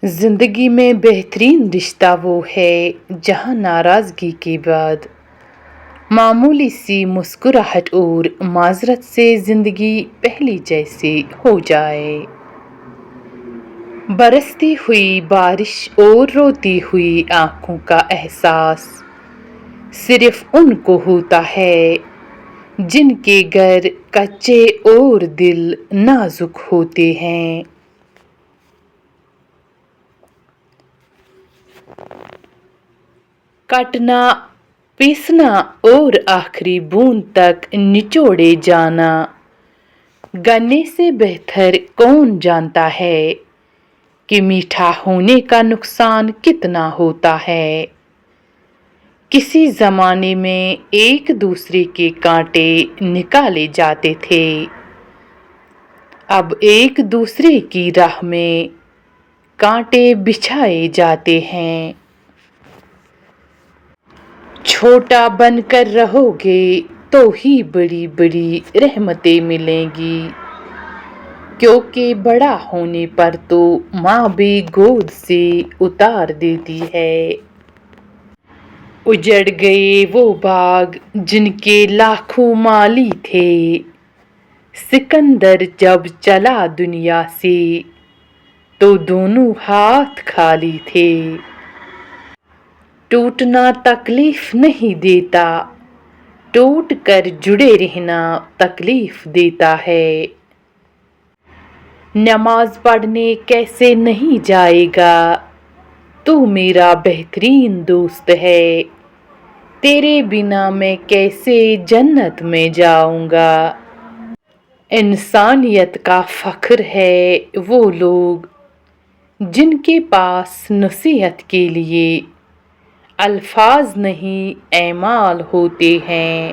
زندگی میں بہترین رشتہ وہ ہے جہاں ناراضگی کے بعد معمولی سی مسکراہٹ اور معذرت سے زندگی پہلی جیسی ہو جائے۔ برستی ہوئی بارش اور روتی ہوئی آنکھوں کا احساس صرف ان کو ہوتا ہے جن کے گھر کچے اور دل نازک ہوتے ہیں۔ کٹنا، پیسنا اور آخری بوند تک نچوڑے جانا۔ گنے سے بہتر کون جانتا ہے کہ میٹھا ہونے کا نقصان کتنا ہوتا ہے۔ کسی زمانے میں ایک دوسرے کے کانٹے نکالے جاتے تھے، اب ایک دوسرے کی راہ میں کانٹے بچھائے جاتے ہیں۔ چھوٹا بن کر رہو گے تو ہی بڑی بڑی رحمتیں ملیں گی، کیونکہ بڑا ہونے پر تو ماں بھی گود سے اتار دیتی ہے۔ اجڑ گئے وہ باغ جن کے لاکھوں مالی تھے، سکندر جب چلا دنیا سے تو دونوں ہاتھ خالی تھے۔ ٹوٹنا تکلیف نہیں دیتا، ٹوٹ کر جڑے رہنا تکلیف دیتا ہے۔ نماز پڑھنے کیسے نہیں جائے گا، تو میرا بہترین دوست ہے، تیرے بنا میں کیسے جنت میں جاؤں گا۔ انسانیت کا فخر ہے وہ لوگ جن کے پاس نصیحت کے لیے الفاظ نہیں اعمال ہوتے ہیں۔